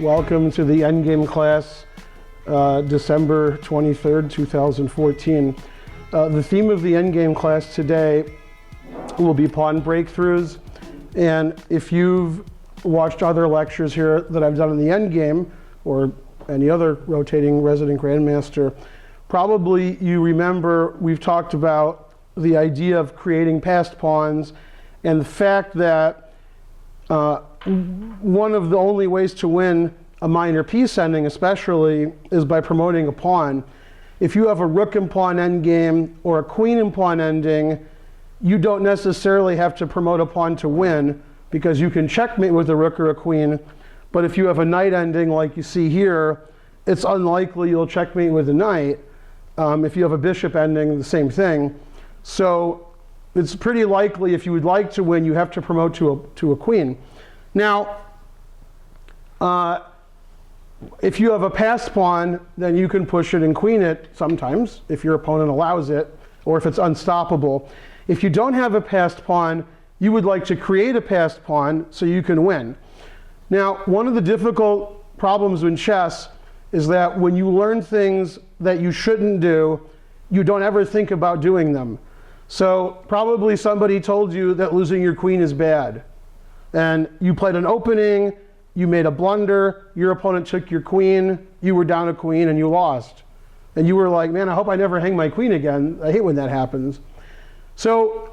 Welcome to the endgame class, December 23rd, 2014. The theme of the endgame class today will be pawn breakthroughs. And if you've watched other lectures here that I've done in the endgame, or any other rotating resident grandmaster, probably you remember we've talked about the idea of creating passed pawns and the fact that one of the only ways to win a minor piece ending especially is by promoting a pawn. If you have a rook and pawn endgame or a queen and pawn ending, you don't necessarily have to promote a pawn to win because you can checkmate with a rook or a queen. But if you have a knight ending like you see here, it's unlikely you'll checkmate with a knight. If you have a bishop ending, the same thing. So it's pretty likely if you would like to win, you have to promote to a queen. Now, if you have a passed pawn, then you can push it and queen it sometimes, if your opponent allows it, or if it's unstoppable. If you don't have a passed pawn, you would like to create a passed pawn so you can win. Now, one of the difficult problems in chess is that when you learn things that you shouldn't do, you don't ever think about doing them. So probably somebody told you that losing your queen is bad. And you played an opening, you made a blunder, your opponent took your queen, you were down a queen and you lost. And you were like, man, I hope I never hang my queen again. I hate when that happens. So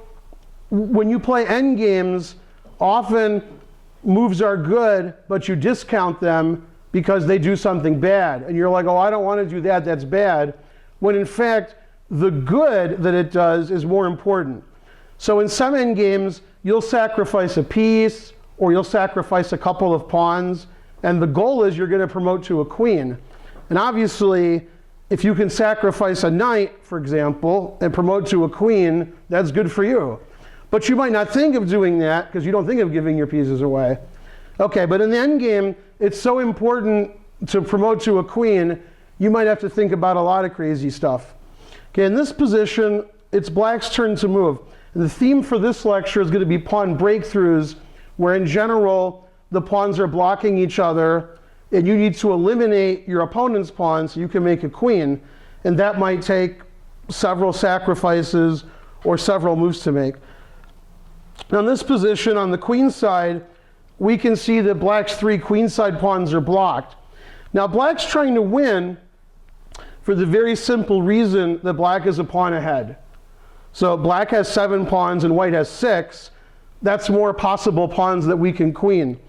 when you play endgames, often moves are good, but you discount them because they do something bad. And you're like, oh, I don't want to do that, that's bad. When in fact, the good that it does is more important. So in some endgames, you'll sacrifice a piece, or you'll sacrifice a couple of pawns, and the goal is you're going to promote to a queen. And obviously, if you can sacrifice a knight, for example, and promote to a queen, that's good for you. But you might not think of doing that because you don't think of giving your pieces away. Okay, but in the endgame, it's so important to promote to a queen, you might have to think about a lot of crazy stuff. Okay, in this position, it's black's turn to move. And the theme for this lecture is going to be pawn breakthroughs, where in general, the pawns are blocking each other, and you need to eliminate your opponent's pawn so you can make a queen. And that might take several sacrifices or several moves to make. Now in this position, on the queen side, we can see that black's three queenside pawns are blocked. Now black's trying to win for the very simple reason that black is a pawn ahead. So black has 7 pawns and white has 6. That's more possible pawns that we can queen.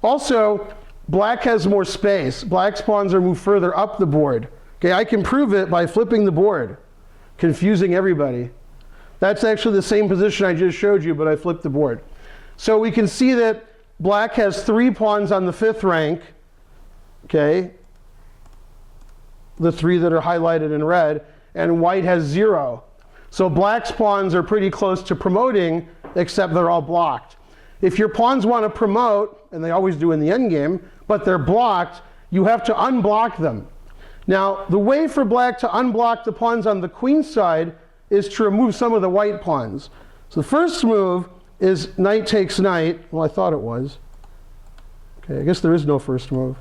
Also, black has more space. Black's pawns are moved further up the board. Okay, I can prove it by flipping the board, confusing everybody. That's actually the same position I just showed you, but I flipped the board. So we can see that black has 3 pawns on the 5th rank, okay, the 3 that are highlighted in red, and white has 0. So black's pawns are pretty close to promoting, except they're all blocked. If your pawns want to promote, and they always do in the endgame, but they're blocked, you have to unblock them. Now, the way for black to unblock the pawns on the queen side is to remove some of the white pawns. So the first move is knight takes knight. Well, I thought it was. Okay, I guess there is no first move.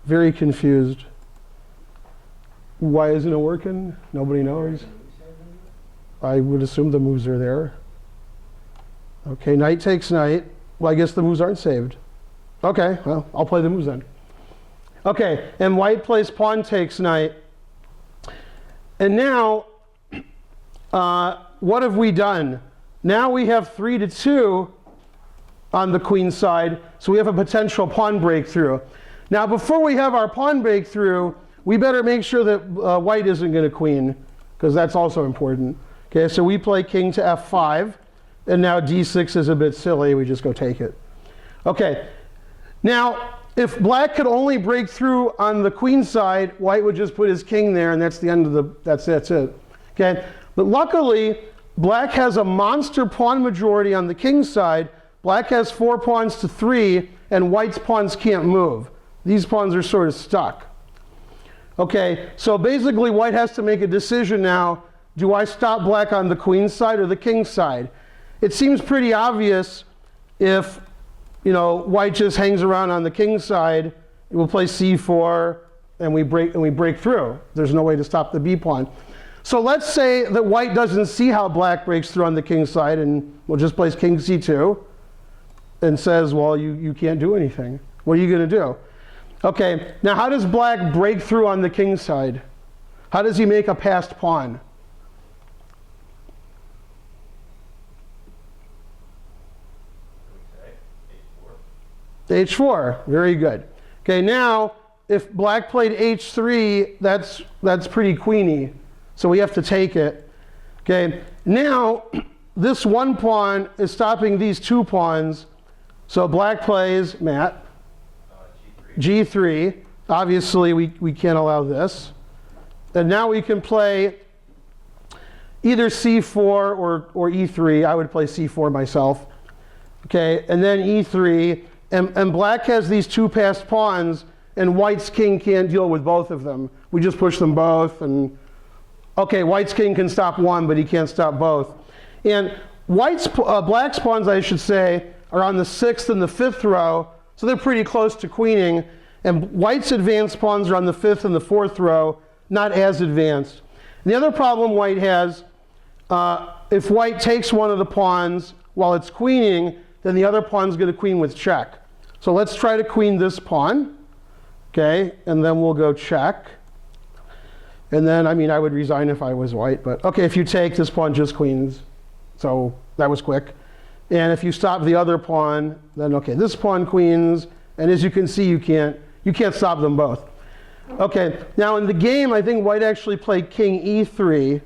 Very confused. Why isn't it working? Nobody knows. I would assume the moves are there. Okay, knight takes knight. Well, I guess the moves aren't saved. Okay, well, I'll play the moves then. Okay, and white plays pawn takes knight. And now, what have we done? Now we have 3-2 on the queen side, so we have a potential pawn breakthrough. Now, before we have our pawn breakthrough, we better make sure that white isn't going to queen, because that's also important. Okay, so we play king to f5, and now d6 is a bit silly. We just go take it. Okay, now if black could only break through on the queen side, white would just put his king there, and that's the end of the. That's it. Okay, but luckily, black has a monster pawn majority on the king side. Black has 4 pawns to 3, and white's pawns can't move. These pawns are sort of stuck. Okay, so basically white has to make a decision now. Do I stop black on the queen side or the king side? It seems pretty obvious if white just hangs around on the king's side. We'll play c4, and we break through. There's no way to stop the b pawn. So let's say that white doesn't see how black breaks through on the king's side, and we'll just plays king c2, and says, well, you can't do anything. What are you going to do? Okay, now how does black break through on the king's side? How does he make a passed pawn? H4, very good. Okay, now if black played h3, that's pretty queeny, so we have to take it. Okay, now this one pawn is stopping these two pawns, so black plays, Matt, G3. Obviously we can't allow this. And now we can play either c4 or e3. I would play c4 myself. Okay, and then e3. And black has these two passed pawns, and white's king can't deal with both of them. We just push them both, and okay, white's king can stop one, but he can't stop both. And black's pawns, I should say, are on the 6th and the 5th row, so they're pretty close to queening. And white's advanced pawns are on the 5th and the 4th row, not as advanced. And the other problem white has, if white takes one of the pawns while it's queening, then the other pawn's going to queen with check. So let's try to queen this pawn, okay, and then we'll go check. And then, I would resign if I was white, but okay, if you take, this pawn just queens. So that was quick. And if you stop the other pawn, then okay, this pawn queens, and as you can see, you can't stop them both. Okay, now in the game, I think white actually played king e3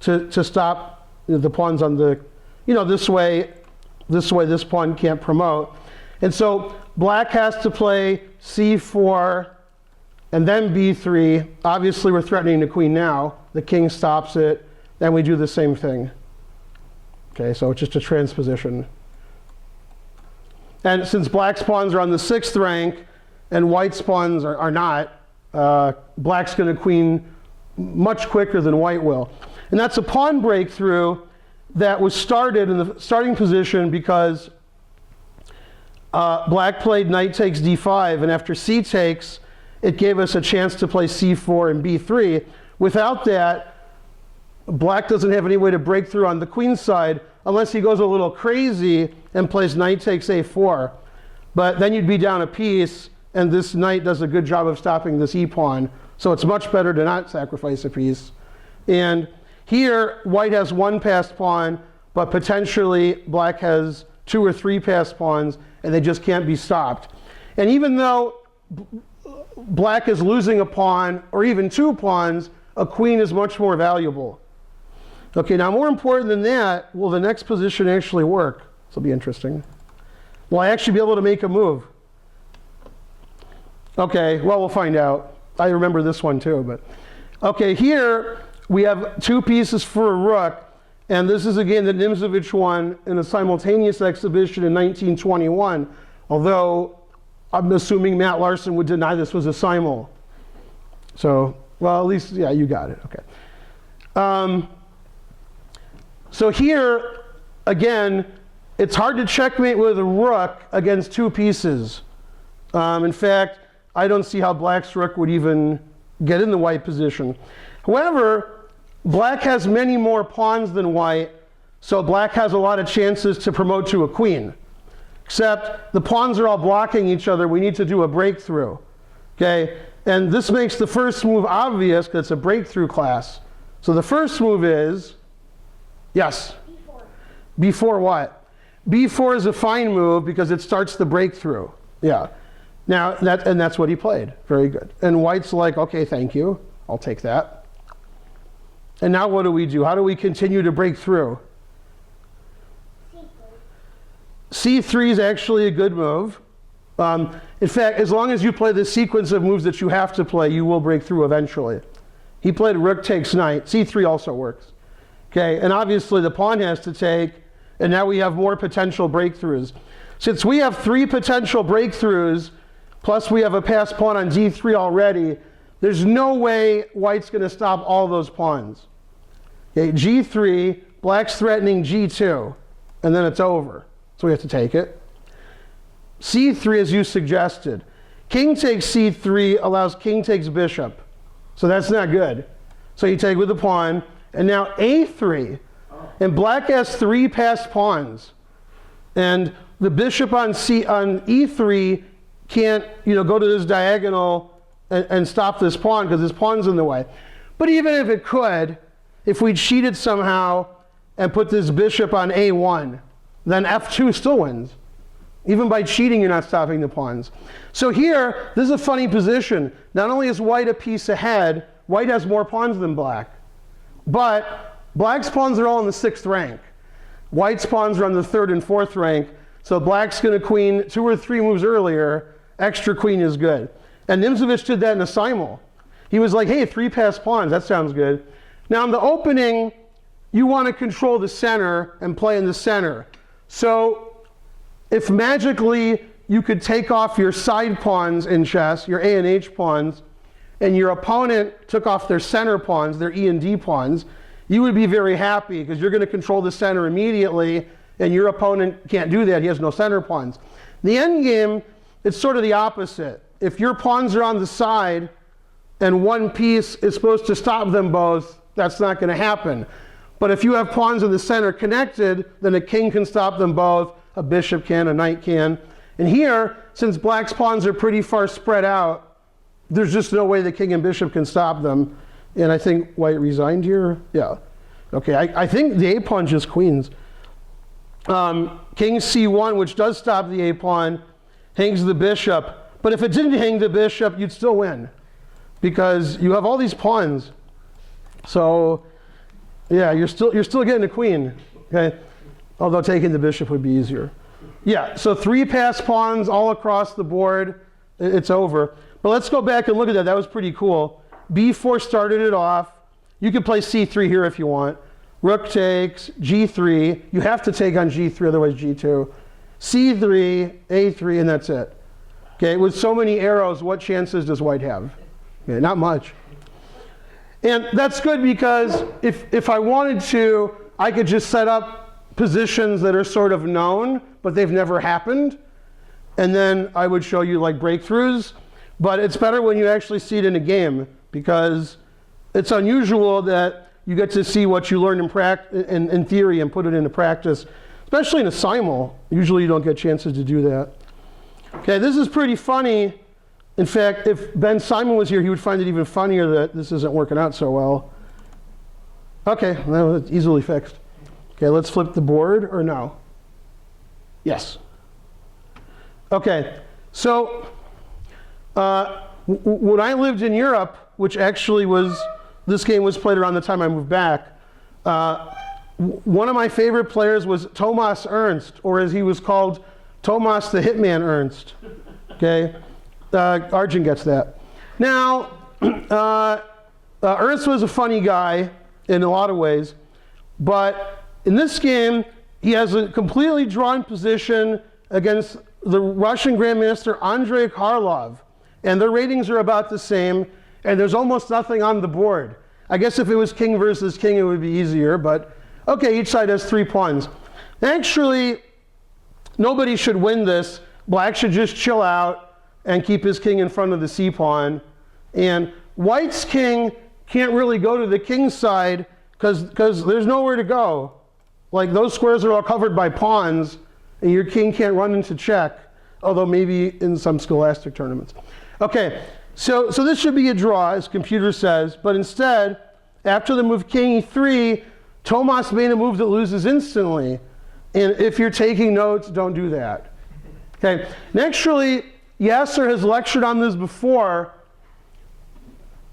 to stop the pawns on the, this way this pawn can't promote. And so black has to play c4 and then b3. Obviously we're threatening the queen now. The king stops it, and we do the same thing. Okay, so it's just a transposition. And since black's pawns are on the 6th rank and white's pawns are not, black's going to queen much quicker than white will. And that's a pawn breakthrough that was started in the starting position because black played knight takes d5, and after c takes, it gave us a chance to play c4 and b3. Without that, black doesn't have any way to break through on the queen's side unless he goes a little crazy and plays knight takes a4. But then you'd be down a piece, and this knight does a good job of stopping this e-pawn. So it's much better to not sacrifice a piece. And here, white has one passed pawn, but potentially black has 2 or 3 passed pawns, and they just can't be stopped. And even though black is losing a pawn, or even 2 pawns, a queen is much more valuable. Okay, now more important than that, will the next position actually work? This will be interesting. Will I actually be able to make a move? Okay, well, we'll find out. I remember this one too, but. Okay, here we have 2 pieces for a rook, and this is a game that Nimzovich won in a simultaneous exhibition in 1921, although I'm assuming Matt Larson would deny this was a simul. So, well, at least, yeah, you got it, okay. So here, again, it's hard to checkmate with a rook against 2 pieces. In fact, I don't see how black's rook would even get in the white position. However, black has many more pawns than white, so black has a lot of chances to promote to a queen. Except the pawns are all blocking each other. We need to do a breakthrough. Okay? And this makes the first move obvious because it's a breakthrough class. So the first move is, yes? B4. B4 what? B4 is a fine move because it starts the breakthrough. Yeah. Now, that's what he played. Very good. And white's like, okay, thank you. I'll take that. And now what do we do? How do we continue to break through? C3 is actually a good move. In fact, as long as you play the sequence of moves that you have to play, you will break through eventually. He played rook takes knight. C3 also works. Okay, and obviously the pawn has to take, and now we have more potential breakthroughs. Since we have 3 potential breakthroughs, plus we have a passed pawn on d3 already, there's no way white's going to stop all those pawns. Okay, g3, black's threatening g2, and then it's over. So we have to take it. c3 as you suggested. King takes c3 allows king takes bishop. So that's not good. So you take with the pawn, and now a3. And black has 3 passed pawns. And the bishop on e3 can't, go to this diagonal and stop this pawn because this pawn's in the way. But even if it could, if we cheated somehow and put this bishop on a1, then f2 still wins. Even by cheating, you're not stopping the pawns. So here, this is a funny position. Not only is white a piece ahead, white has more pawns than black. But black's pawns are all in the 6th rank. White's pawns are on the 3rd and 4th rank. So black's going to queen 2 or 3 moves earlier. Extra queen is good. And Nimzovich did that in a simul. He was like, hey, 3 passed pawns. That sounds good. Now in the opening, you want to control the center and play in the center. So if magically you could take off your side pawns in chess, your A and H pawns, and your opponent took off their center pawns, their E and D pawns, you would be very happy because you're going to control the center immediately, and your opponent can't do that. He has no center pawns. The end game, it's sort of the opposite. If your pawns are on the side and one piece is supposed to stop them both, that's not going to happen. But if you have pawns in the center connected, then a king can stop them both, a bishop can, a knight can. And here, since black's pawns are pretty far spread out, there's just no way the king and bishop can stop them. And I think white resigned here. Yeah. Okay, I think the a-pawn just queens. King c1, which does stop the a-pawn, hangs the bishop. But if it didn't hang the bishop, you'd still win. Because you have all these pawns. So, yeah, you're still getting a queen. Okay? Although taking the bishop would be easier. Yeah, so 3 passed pawns all across the board. It's over. But let's go back and look at that. That was pretty cool. b4 started it off. You could play c3 here if you want. Rook takes, g3. You have to take on g3, otherwise g2. c3, a3, and that's it. Okay, with so many arrows, what chances does white have? Okay, not much. And that's good because if I wanted to, I could just set up positions that are sort of known, but they've never happened. And then I would show you like breakthroughs. But it's better when you actually see it in a game because it's unusual that you get to see what you learn in theory and put it into practice, especially in a simul. Usually you don't get chances to do that. Okay, this is pretty funny. In fact, if Ben Simon was here, he would find it even funnier that this isn't working out so well. Okay, that was easily fixed. Okay, let's flip the board, or no? Yes. Okay, so when I lived in Europe, which actually was, this game was played around the time I moved back, one of my favorite players was Thomas Ernst, or as he was called, Thomas the Hitman Ernst. Okay, Arjun gets that. Now, Ernst was a funny guy in a lot of ways, but in this game, he has a completely drawn position against the Russian Grandmaster Andrei Kharlov, and their ratings are about the same, and there's almost nothing on the board. I guess if it was king versus king, it would be easier, but okay, each side has 3 pawns. Actually, nobody should win this. Black should just chill out and keep his king in front of the c-pawn. And white's king can't really go to the king's side because there's nowhere to go. Like those squares are all covered by pawns, and your king can't run into check, although maybe in some scholastic tournaments. Okay, so this should be a draw, as computer says, but instead, after the move king e3, Thomas made a move that loses instantly. And if you're taking notes, don't do that. Okay, and actually, Yasser has lectured on this before.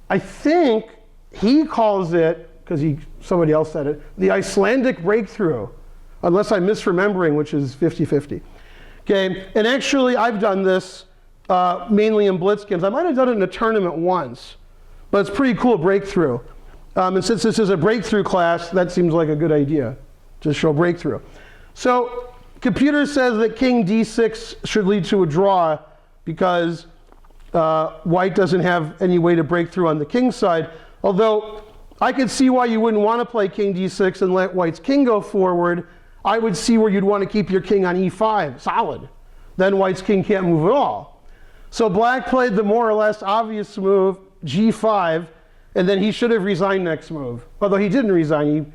I think he calls it, because somebody else said it, the Icelandic breakthrough, unless I'm misremembering, which is 50-50. Okay, and actually I've done this mainly in blitz games. I might have done it in a tournament once, but it's pretty cool breakthrough. And since this is a breakthrough class, that seems like a good idea to show breakthrough. So computer says that king d6 should lead to a draw because white doesn't have any way to break through on the king's side, although I could see why you wouldn't want to play king d6 and let white's king go forward. I would see where you'd want to keep your king on e5, solid. then white's king can't move at all. So black played the more or less obvious move, g5, and then he should have resigned next move. Although he didn't resign.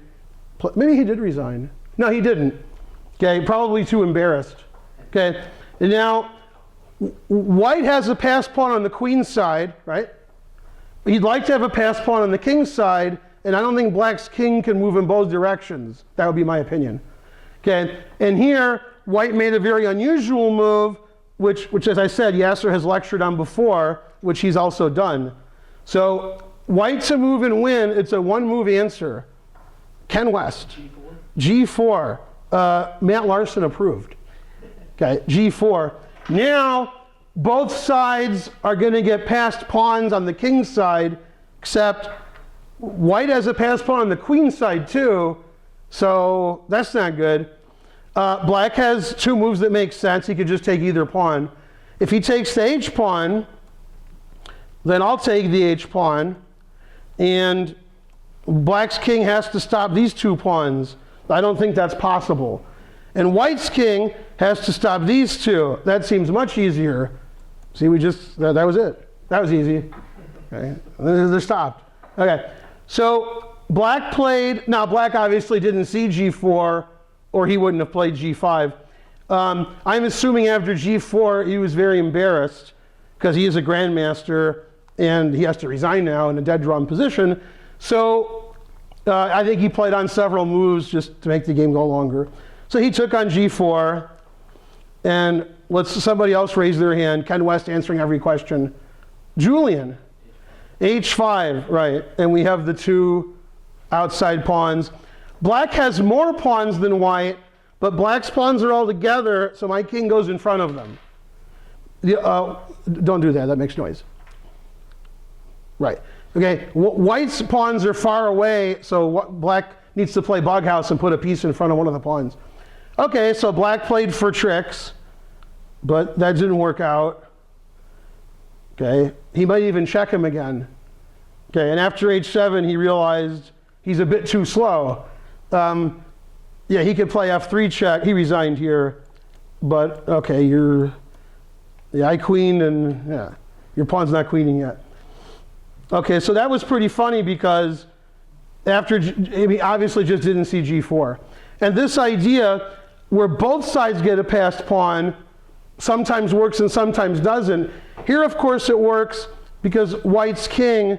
Maybe he did resign. No, he didn't. Okay, probably too embarrassed. Okay, and now white has a pass pawn on the queen's side, right? He'd like to have a pass pawn on the king's side, and I don't think black's king can move in both directions. That would be my opinion. Okay, and here white made a very unusual move, which as I said, Yasser has lectured on before, which he's also done. So white to move and win, it's a one-move answer. Ken West. G4. Matt Larson approved. Okay, G4. Now, both sides are going to get passed pawns on the king's side, except white has a pass pawn on the queen's side too, so that's not good. Black has two moves that make sense. He could just take either pawn. If he takes the h pawn, then I'll take the h pawn, and black's king has to stop these two pawns. I don't think that's possible. And white's king has to stop these two. That seems much easier. See, we just, that was it. That was easy. Okay, they're stopped. Okay, so black played, now black obviously didn't see g4, or he wouldn't have played g5. I'm assuming after g4 he was very embarrassed, because he is a grandmaster and he has to resign now in a dead drawn position. So I think he played on several moves just to make the game go longer. So he took on g4, and let's somebody else raise their hand. Ken West answering every question. Julian, h5, right, and we have the two outside pawns. Black has more pawns than white, but black's pawns are all together, so my king goes in front of them. Don't do that, that makes noise. Right, okay, white's pawns are far away, so black needs to play bug house and put a piece in front of one of the pawns. Okay, so black played for tricks, but that didn't work out. Okay, he might even check him again. Okay, and after h7 he realized he's a bit too slow. Yeah, he could play f3 check. He resigned here, but okay, I queened, and yeah, your pawn's not queening yet. Okay, so that was pretty funny because after, he obviously just didn't see g4. And this idea where both sides get a passed pawn sometimes works and sometimes doesn't. Here, of course, it works because white's king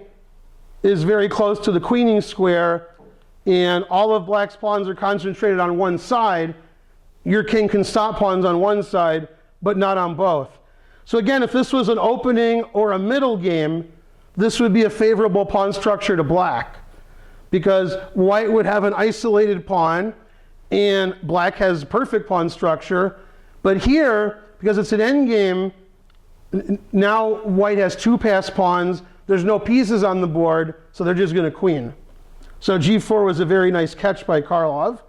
is very close to the queening square, and all of black's pawns are concentrated on one side. Your king can stop pawns on one side, but not on both. So again, if this was an opening or a middle game, this would be a favorable pawn structure to black, because white would have an isolated pawn and black has perfect pawn structure. But here, because it's an endgame, now white has two passed pawns, there's no pieces on the board, so they're just going to queen. So g4 was a very nice catch by Kharlov.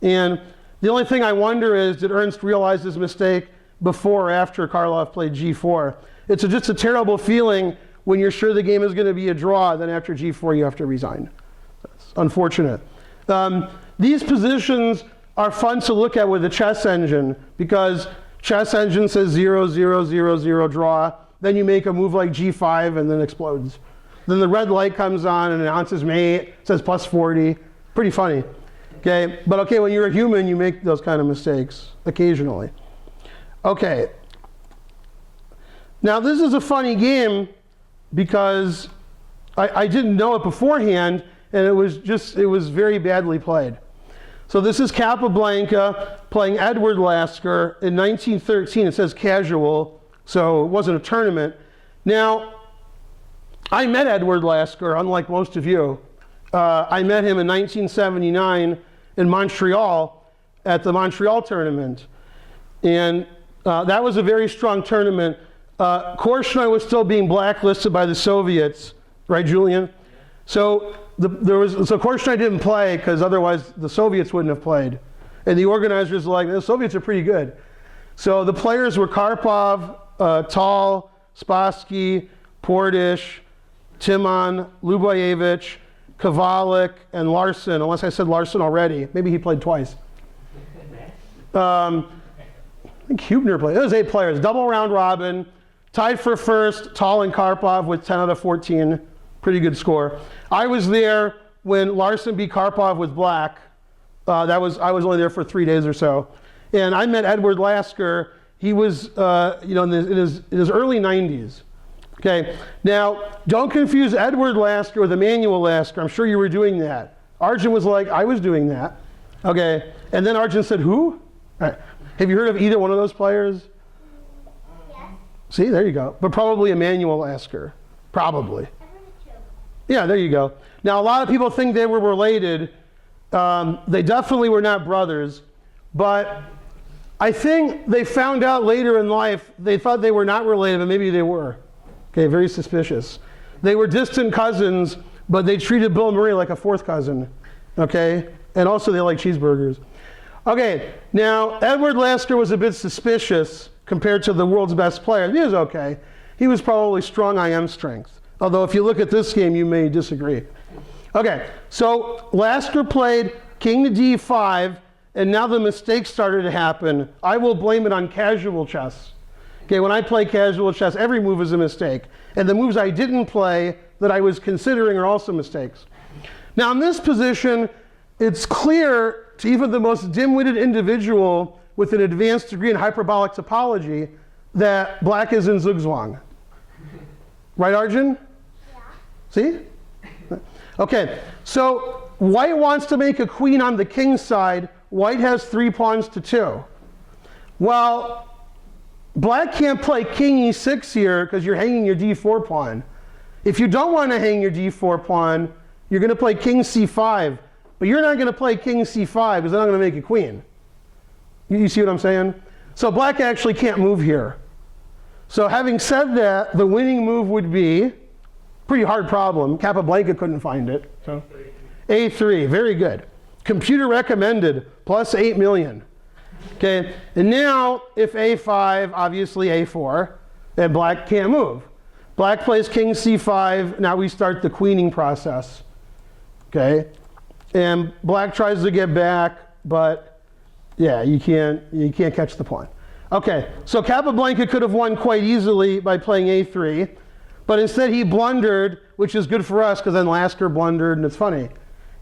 And the only thing I wonder is, did Ernst realize his mistake before or after Kharlov played g4? It's just a terrible feeling when you're sure the game is going to be a draw, then after g4 you have to resign. That's unfortunate. These positions are fun to look at with the chess engine, because chess engine says 0, 0, 0, 0 draw. Then you make a move like g5 and then explodes. Then the red light comes on and announces mate, says plus 40. Pretty funny. Okay, but okay, when you're a human, you make those kind of mistakes occasionally. Okay. Now this is a funny game because I didn't know it beforehand, and it was very badly played. So this is Capablanca playing Ed Lasker in 1913. It says casual, so it wasn't a tournament. Now, I met Ed Lasker, unlike most of you. I met him in 1979 in Montreal at the Montreal tournament. And that was a very strong tournament. Korchnoi was still being blacklisted by the Soviets, right, Julian? So Korchnoi didn't play because otherwise the Soviets wouldn't have played. And the organizers were like, the Soviets are pretty good. So the players were Karpov, Tal, Spassky, Portish, Timon, Luboyevich, Kovalik, and Larson, unless I said Larson already. Maybe he played twice. think Hubner played. It was 8 players, double round robin, tied for first, Tal and Karpov with 10 out of 14. Pretty good score. I was there when Larson beat Karpov with black. I was only there for 3 days or so. And I met Ed Lasker. He was in his early 90s. Okay, now don't confuse Edward Lasker with Emmanuel Lasker. I'm sure you were doing that. Arjun was like, I was doing that. Okay, and then Arjun said, who? Right. Have you heard of either one of those players? Yes. See, there you go. But probably Emmanuel Lasker. Probably. Yeah, there you go. Now, a lot of people think they were related. They definitely were not brothers. But I think they found out later in life, they thought they were not related, but maybe they were. Okay, very suspicious. They were distant cousins, but they treated Bill Murray like a 4th cousin. Okay, and also they like cheeseburgers. Okay, now Edward Lasker was a bit suspicious compared to the world's best player. He was okay. He was probably strong IM strength. Although if you look at this game, you may disagree. Okay, so Lasker played king to d5, and now the mistakes started to happen. I will blame it on casual chess. Okay, when I play casual chess, every move is a mistake. And the moves I didn't play that I was considering are also mistakes. Now in this position, it's clear to even the most dim-witted individual with an advanced degree in hyperbolic topology that black is in zugzwang. Right, Arjun? Yeah. See? Okay, so white wants to make a queen on the king side. White has 3 pawns to 2. Well, black can't play king e6 here because you're hanging your d4 pawn. If you don't want to hang your d4 pawn, you're going to play king c5. But you're not going to play king c5 because they're not going to make a queen. You see what I'm saying? So black actually can't move here. So having said that, the winning move would be, pretty hard problem. Capablanca couldn't find it. So a3, very good. Computer recommended, plus 8 million. Okay, and now if a5, obviously a4, then black can't move. Black plays king c5, now we start the queening process. Okay, and black tries to get back, but yeah, you can't catch the pawn. Okay, so Capablanca could have won quite easily by playing a3, but instead he blundered, which is good for us because then Lasker blundered and it's funny.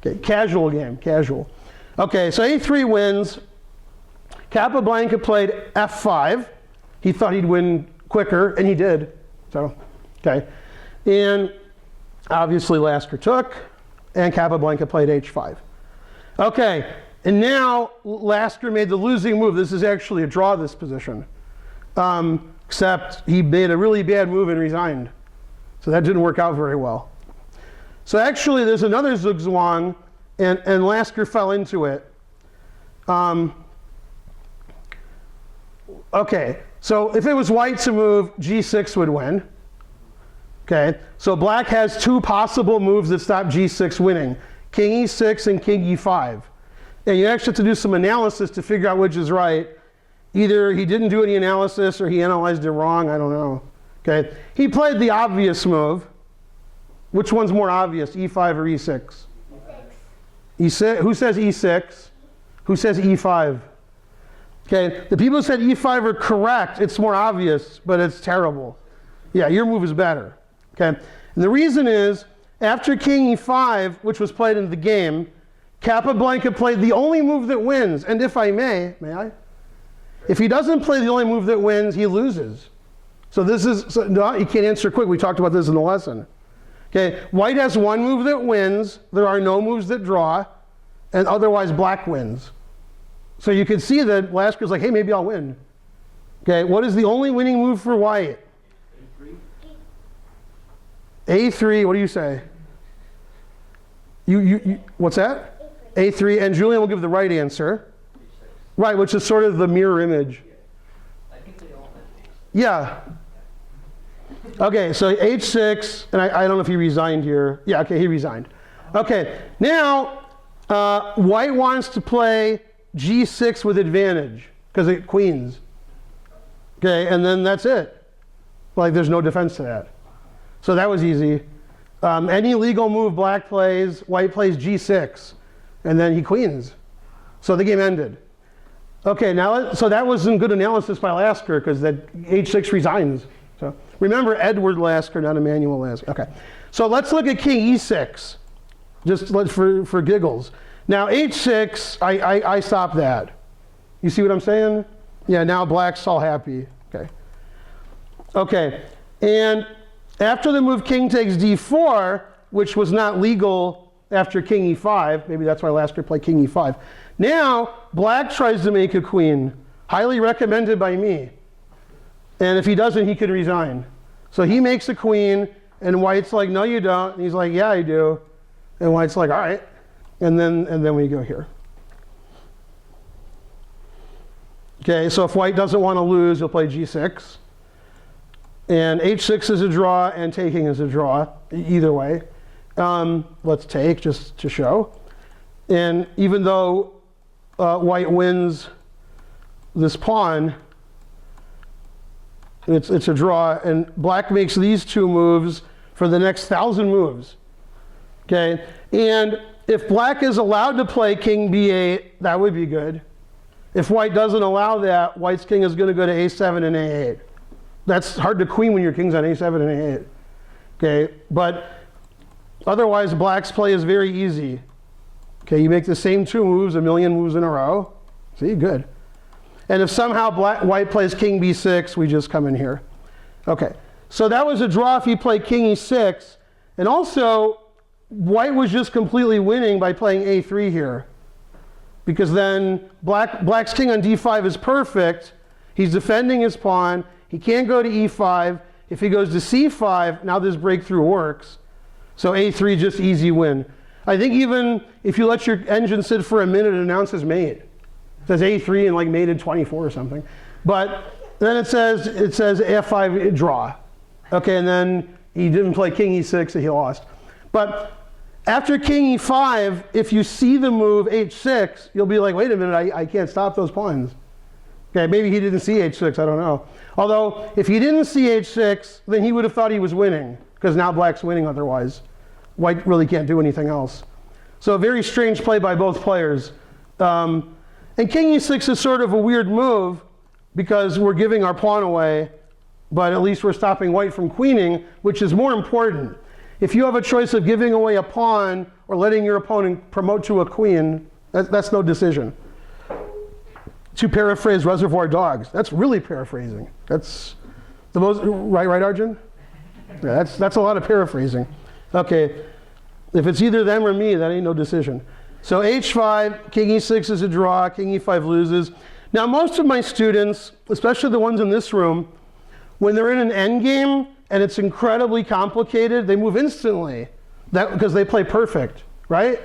Okay, casual game, casual. Okay, so a3 wins. Capablanca played f5. He thought he'd win quicker, and he did. So, okay. And obviously Lasker took, and Capablanca played h5. Okay, and now Lasker made the losing move. This is actually a draw, this position. Except he made a really bad move and resigned. So that didn't work out very well. So actually there's another zugzwang, and Lasker fell into it. Okay, so if it was white to move, g6 would win. Okay, so black has 2 possible moves that stop g6 winning. King e6 and king e5. And you actually have to do some analysis to figure out which is right. Either he didn't do any analysis or he analyzed it wrong, I don't know. Okay, he played the obvious move. Which one's more obvious, e5 or e6? E6. Who says e6? Who says e5? Okay, the people who said e5 are correct. It's more obvious, but it's terrible. Yeah, your move is better. Okay, and the reason is, after king e5, which was played in the game, Capablanca played the only move that wins. And if I may I? If he doesn't play the only move that wins, he loses. So this is, no, you can't answer quick. We talked about this in the lesson. Okay, white has 1 move that wins. There are no moves that draw, and otherwise black wins. So you can see that Lasker's like, hey, maybe I'll win. Okay, what is the only winning move for white? A3. A3, what do you say? What's that? A3, and Julian will give the right answer. Right, which is sort of the mirror image. I think they all have these. Yeah. Okay, so h6, and I don't know if he resigned here. Yeah, okay, he resigned. Okay, now white wants to play g6 with advantage because it queens. Okay, and then that's it. Like there's no defense to that. So that was easy. Any legal move black plays, white plays g6, and then he queens. So the game ended. Okay, now, so that wasn't good analysis by Lasker because that h6 resigns. So remember Edward Lasker, not Emmanuel Lasker. Okay, so let's look at king e6, just for giggles. Now h6, I stop that. You see what I'm saying? Yeah, now black's all happy. Okay. Okay, and after the move king takes d4, which was not legal after king e5, maybe that's why Lasker played king e5. Now, black tries to make a queen, highly recommended by me. And if he doesn't, he can resign. So he makes a queen, and white's like, no, you don't. And he's like, yeah, I do. And white's like, all right. And then we go here. Okay, so if white doesn't want to lose, he'll play g6. And h6 is a draw, and taking is a draw, either way. Let's take, just to show. And even though white wins this pawn, it's a draw, and black makes these two moves for the next 1,000 moves. Okay, and if black is allowed to play king b8, that would be good. If white doesn't allow that, white's king is going to go to a7 and a8. That's hard to queen when your king's on a7 and a8. Okay, but otherwise black's play is very easy. Okay, you make the same two moves a million moves in a row. See, good. And if somehow white plays king b6, we just come in here. Okay, so that was a draw if he played king e6. And also, white was just completely winning by playing a3 here. Because then black's king on d5 is perfect. He's defending his pawn. He can't go to e5. If he goes to c5, now this breakthrough works. So a3, just easy win. I think even if you let your engine sit for a minute, it announces mate. It says a3 and like mated 24 or something. But then it says f5 draw. Okay, and then he didn't play king e6, so he lost. But after king e5, if you see the move h6, you'll be like, wait a minute, I can't stop those pawns. Okay, maybe he didn't see h6, I don't know. Although, if he didn't see h6, then he would have thought he was winning, because now black's winning otherwise. White really can't do anything else. So a very strange play by both players. And king e6 is sort of a weird move, because we're giving our pawn away, but at least we're stopping white from queening, which is more important. If you have a choice of giving away a pawn or letting your opponent promote to a queen, that's no decision. To paraphrase Reservoir Dogs, that's really paraphrasing. That's the most, right, Arjun? Yeah, that's a lot of paraphrasing. Okay, if it's either them or me, that ain't no decision. So h5, king e6 is a draw, king e5 loses. Now most of my students, especially the ones in this room, when they're in an endgame and it's incredibly complicated, they move instantly, because they play perfect, right?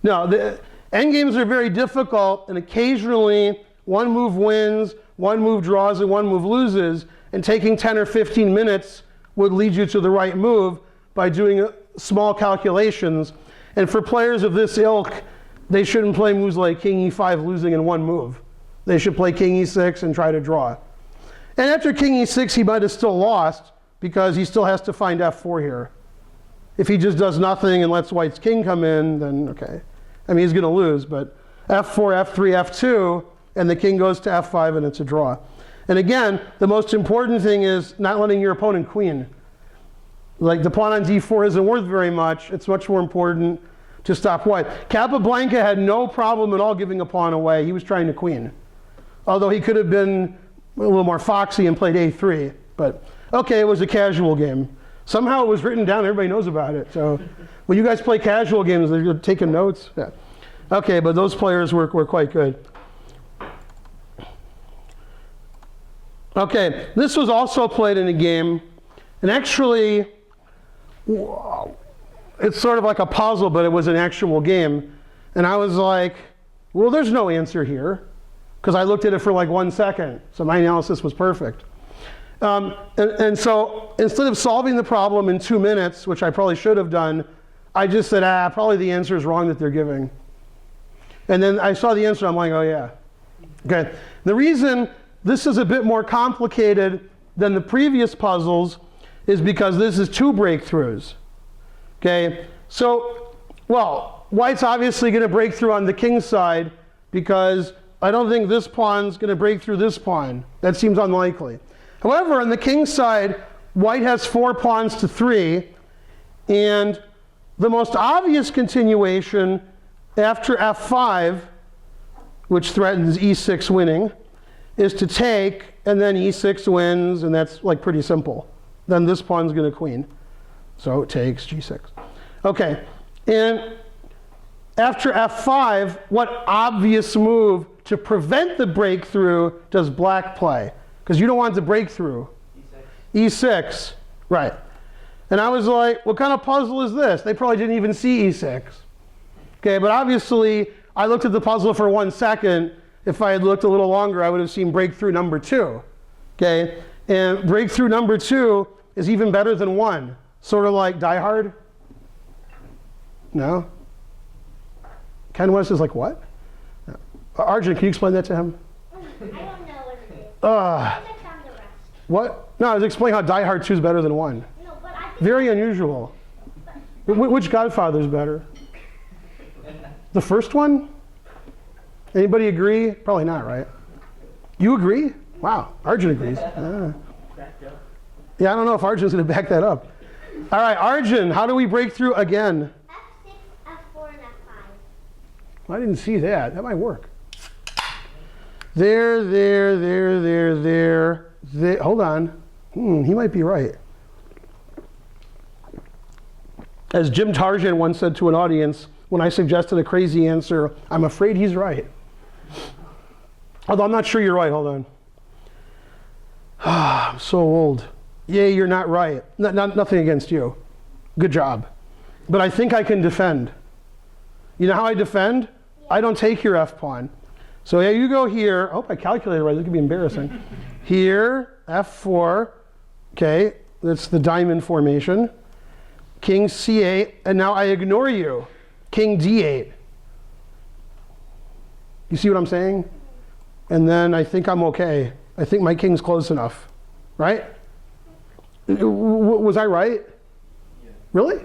No, the endgames are very difficult, and occasionally one move wins, one move draws, and one move loses, and taking 10 or 15 minutes would lead you to the right move by doing small calculations. And for players of this ilk, they shouldn't play moves like king e5 losing in one move. They should play king e6 and try to draw. And after king e6, he might have still lost, because he still has to find f4 here. If he just does nothing and lets white's king come in, then okay. I mean, he's going to lose, but f4, f3, f2, and the king goes to f5, and it's a draw. And again, the most important thing is not letting your opponent queen. Like, the pawn on d4 isn't worth very much. It's much more important to stop white. Capablanca had no problem at all giving a pawn away. He was trying to queen. Although he could have been a little more foxy and played a3. But, okay, it was a casual game. Somehow it was written down. Everybody knows about it. So when you guys play casual games, you're taking notes. Yeah. Okay, but those players were quite good. Okay, this was also played in a game. And actually, it's sort of like a puzzle, but it was an actual game. And I was like, well, there's no answer here, because I looked at it for like 1 second. So my analysis was perfect. And so instead of solving the problem in 2 minutes, which I probably should have done, I just said, probably the answer is wrong that they're giving. And then I saw the answer, I'm like, oh yeah. Okay. The reason this is a bit more complicated than the previous puzzles is because this is 2 breakthroughs. Okay. So, well, white's obviously going to break through on the king side because I don't think this pawn's going to break through this pawn. That seems unlikely. However, on the king's side, white has 4 pawns to 3, and the most obvious continuation after f5, which threatens e6 winning, is to take, and then e6 wins, and that's like pretty simple. Then this pawn's going to queen. So it takes g6. Okay, and after f5, what obvious move to prevent the breakthrough does black play? Because you don't want the breakthrough. E6, right. And I was like, what kind of puzzle is this? They probably didn't even see e6. Okay, but obviously, I looked at the puzzle for 1 second. If I had looked a little longer, I would have seen breakthrough number 2. Okay, and breakthrough number 2 is even better than 1. Sort of like Die Hard? No? Ken West is like, what? No. Arjun, can you explain that to him? I don't know what it is. I found the rest. What? No, I was explaining how Die Hard 2 is better than 1. No, but I think Very unusual. Which Godfather is better? The first one? Anybody agree? Probably not, right? You agree? Wow, Arjun agrees. Yeah, I don't know if Arjun's going to back that up. All right, Arjun, how do we break through again? F6, F4, and F5. I didn't see that. That might work. There. Hold on. He might be right. As Jim Tarjan once said to an audience, when I suggested a crazy answer, I'm afraid he's right. Although I'm not sure you're right. Hold on. I'm so old. Yeah, you're not right. Nothing against you. Good job. But I think I can defend. You know how I defend? I don't take your F pawn. So yeah, you go here. I hope I calculated right. This could be embarrassing. Here, F4. Okay, that's the diamond formation. King C8, and now I ignore you. King D8. You see what I'm saying? And then I think I'm okay. I think my king's close enough, right? Was I right? Yeah. Really?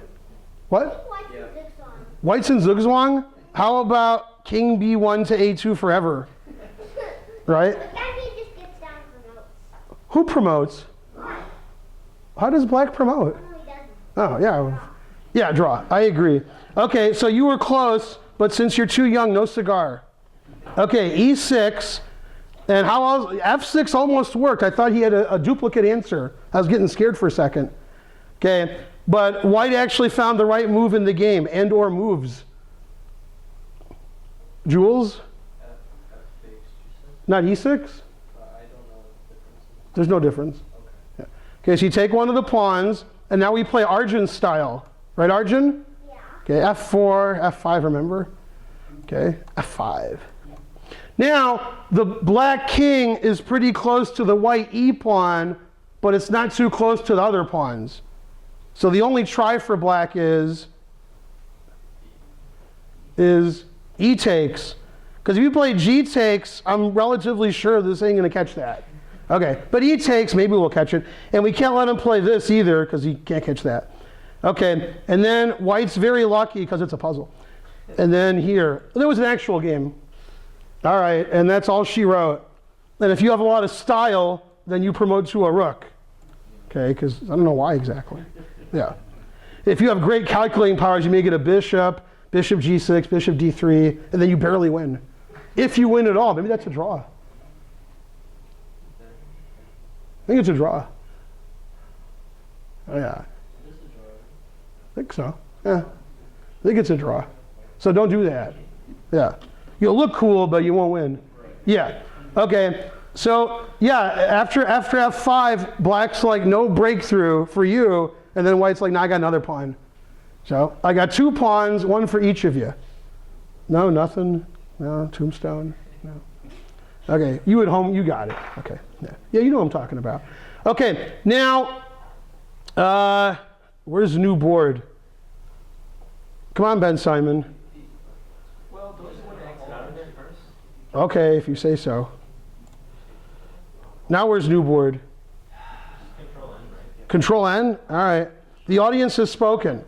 What? White's and Zigzag. White's and zugzwang? How about king B1 to A2 forever? Right? But then he just gets down for notes. Who promotes? How does black promote? No, he doesn't. Oh, yeah. Yeah, draw. I agree. Okay, so you were close, but since you're too young, no cigar. Okay, E6. And how else? F6 almost worked. I thought he had a duplicate answer. I was getting scared for a second. Okay, but white actually found the right move in the game, and or moves. Jules? F6, Not E6? I don't know what the difference is. There's no difference. Okay. Okay, so you take one of the pawns, and now we play Arjun's style. Right, Arjun? Yeah. Okay, F4, F5, remember? Okay, F5. Now, the black king is pretty close to the white E pawn, but it's not too close to the other pawns. So the only try for black is E takes. Because if you play G takes, I'm relatively sure this ain't gonna catch that. Okay, but E takes, maybe we'll catch it. And we can't let him play this either, because he can't catch that. Okay, and then white's very lucky because it's a puzzle. And then here, there was an actual game. All right, and that's all she wrote. And if you have a lot of style, then you promote to a rook. Okay, because I don't know why exactly. Yeah. If you have great calculating powers, you may get a bishop, bishop G6, bishop D3, and then you barely win. If you win at all, maybe that's a draw. I think it's a draw. Oh yeah. I think so. Yeah. I think it's a draw. So don't do that. Yeah. You'll look cool, but you won't win. Yeah. Okay. So yeah, after F5, black's like no breakthrough for you, and then white's like, now I got another pawn. So I got 2 pawns, 1 for each of you. No, nothing. No, tombstone. No. Okay, you at home, you got it. Okay. Yeah, you know what I'm talking about. Okay, now, where's the new board? Come on, Ben Simon. Well, don't you want to exit out of there first? Okay, if you say so. Now where's new board? Control N, right? Control N? All right. The audience has spoken.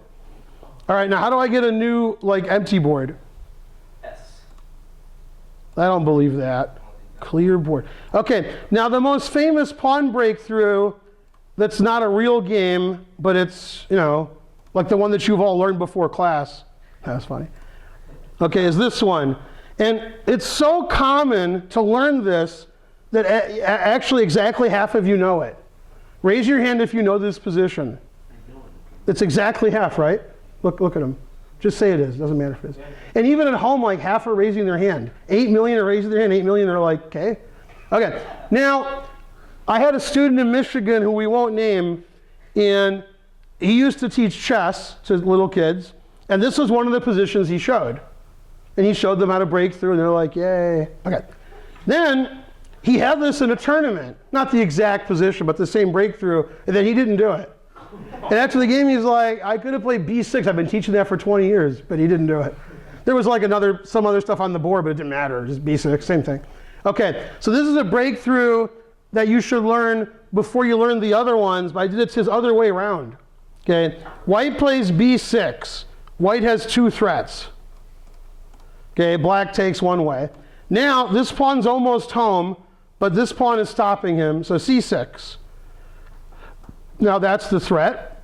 All right, now how do I get a new, like, empty board? S. I don't believe that. Clear board. Okay, now the most famous pawn breakthrough that's not a real game, but it's, you know, like the one that you've all learned before class. That's funny. Okay, is this one. And it's so common to learn this that actually exactly half of you know it. Raise your hand if you know this position. It's exactly half, right? Look at them. Just say it is. Doesn't matter if it is. And even at home, like half are raising their hand. 8 million are raising their hand. 8 million are like, okay. Okay. Now, I had a student in Michigan who we won't name, and he used to teach chess to little kids, and this was one of the positions he showed. And he showed them how to break through, and they're like, yay. Okay. Then he had this in a tournament. Not the exact position, but the same breakthrough, and then he didn't do it. And after the game, he's like, I could have played b6. I've been teaching that for 20 years, but he didn't do it. There was like some other stuff on the board, but it didn't matter. Just b6, same thing. Okay, so this is a breakthrough that you should learn before you learn the other ones, but I did it his other way around. Okay, white plays b6. White has 2 threats. Okay, black takes one way. Now, this pawn's almost home, but this pawn is stopping him, so c6. Now that's the threat,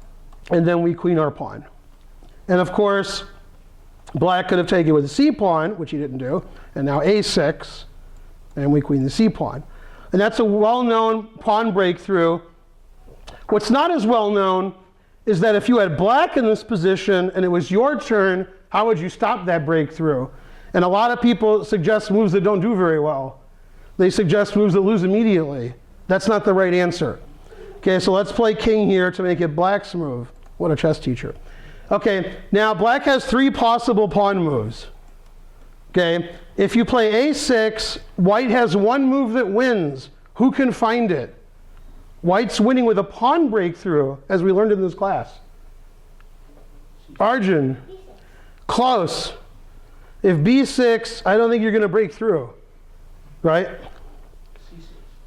and then we queen our pawn. And of course, black could have taken with the c pawn, which he didn't do, and now a6, and we queen the c pawn. And that's a well-known pawn breakthrough. What's not as well known is that if you had black in this position and it was your turn, how would you stop that breakthrough? And a lot of people suggest moves that don't do very well. They suggest moves that lose immediately. That's not the right answer. Okay, so let's play king here to make it black's move. What a chess teacher. Okay, now black has 3 possible pawn moves. Okay, if you play a6, white has 1 move that wins. Who can find it? White's winning with a pawn breakthrough, as we learned in this class. Arjun. Close. If b6, I don't think you're going to break through. Right?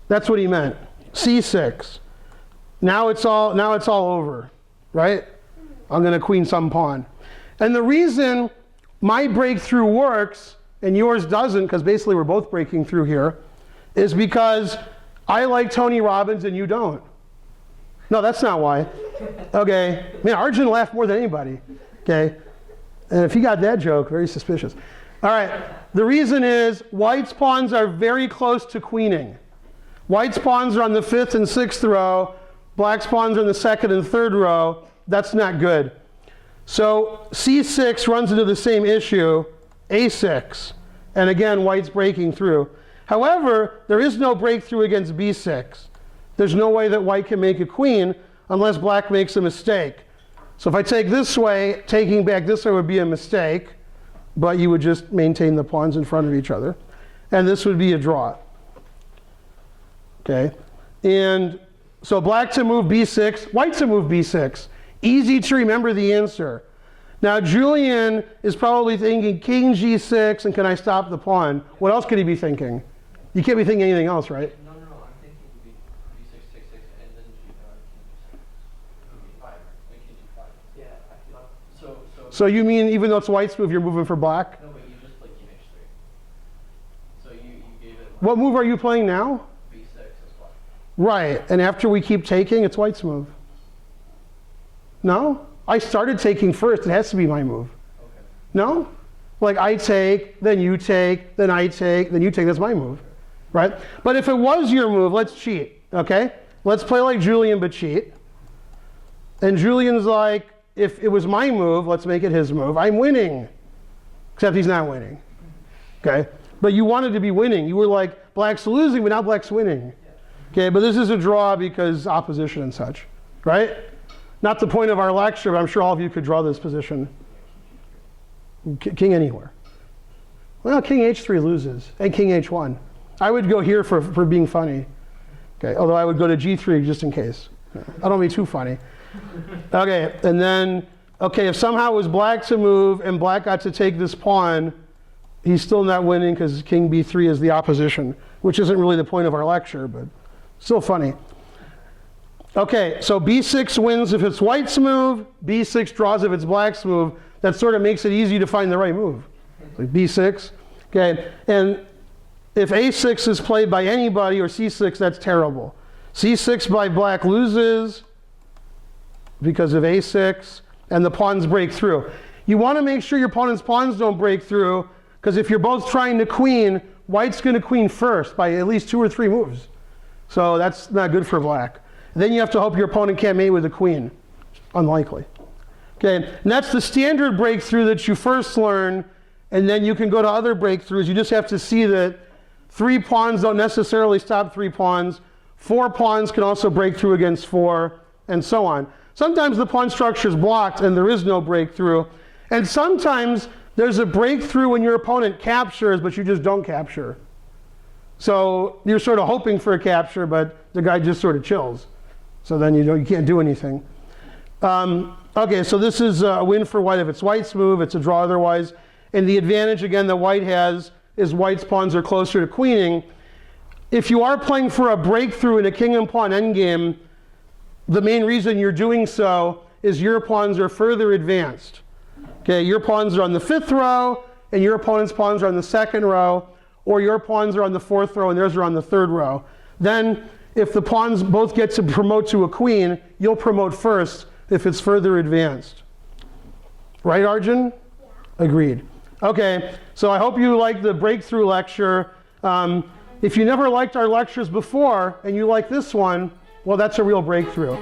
That's what he meant. c6. Now it's all over, right? I'm going to queen some pawn. And the reason my breakthrough works and yours doesn't, because basically we're both breaking through here, is because I like Tony Robbins and you don't. No, that's not why. Okay. Man, Arjun laughed more than anybody. Okay. And if he got that joke, very suspicious. All right. The reason is white's pawns are very close to queening. White's pawns are on the 5th and 6th row. Black's pawns are in the 2nd and 3rd row. That's not good. So c6 runs into the same issue, a6. And again, white's breaking through. However, there is no breakthrough against b6. There's no way that white can make a queen unless black makes a mistake. So if I take this way, taking back this way would be a mistake, but you would just maintain the pawns in front of each other. And this would be a draw. Okay? And so black to move b6, white to move b6. Easy to remember the answer. Now Julian is probably thinking king g6 and can I stop the pawn? What else could he be thinking? You can't be thinking anything else, right? No, I'm thinking b6, take 6, and then g5, like king g5. Yeah, I feel like, So you mean even though it's white's move, you're moving for black? No, but you just played king h3. So you gave it. What move are you playing now? b6 is black. Right, and after we keep taking, it's white's move. No? I started taking first, it has to be my move. Okay. No? Like I take, then you take, then I take, then you take, that's my move. Right? But if it was your move, let's cheat, okay? Let's play like Julian but cheat. And Julian's like, if it was my move, let's make it his move. I'm winning. Except he's not winning. Okay? But you wanted to be winning. You were like, black's losing, but now black's winning. Okay, but this is a draw because opposition and such. Right? Not the point of our lecture, but I'm sure all of you could draw this position. King anywhere. Well, king h3 loses, and king h1. I would go here for being funny. Okay, although I would go to g3 just in case. I don't be too funny. Okay, and then, okay, if somehow it was black to move and black got to take this pawn, he's still not winning because king b3 is the opposition, which isn't really the point of our lecture, but still funny. Okay, so b6 wins if it's white's move, b6 draws if it's black's move. That sort of makes it easy to find the right move. Like b6. Okay, and if a6 is played by anybody or c6, that's terrible. c6 by black loses because of a6, and the pawns break through. You want to make sure your opponent's pawns don't break through, because if you're both trying to queen, white's going to queen first by at least 2 or 3 moves. So that's not good for black. Then you have to hope your opponent can't mate with a queen. Unlikely. Okay, and that's the standard breakthrough that you first learn, and then you can go to other breakthroughs. You just have to see that 3 pawns don't necessarily stop 3 pawns. 4 pawns can also break through against 4, and so on. Sometimes the pawn structure is blocked and there is no breakthrough. And sometimes there's a breakthrough when your opponent captures, but you just don't capture. So you're sort of hoping for a capture, but the guy just sort of chills. So then you can't do anything. Okay, so this is a win for white if it's white's move. It's a draw otherwise. And the advantage, again, that white has is white's pawns are closer to queening. If you are playing for a breakthrough in a king and pawn endgame, the main reason you're doing so is your pawns are further advanced. Okay, your pawns are on the 5th row, and your opponent's pawns are on the 2nd row, or your pawns are on the 4th row, and theirs are on the 3rd row. Then, if the pawns both get to promote to a queen, you'll promote first if it's further advanced. Right, Arjun? Yeah. Agreed. Okay, so I hope you liked the breakthrough lecture. If you never liked our lectures before, and you like this one, well, that's a real breakthrough.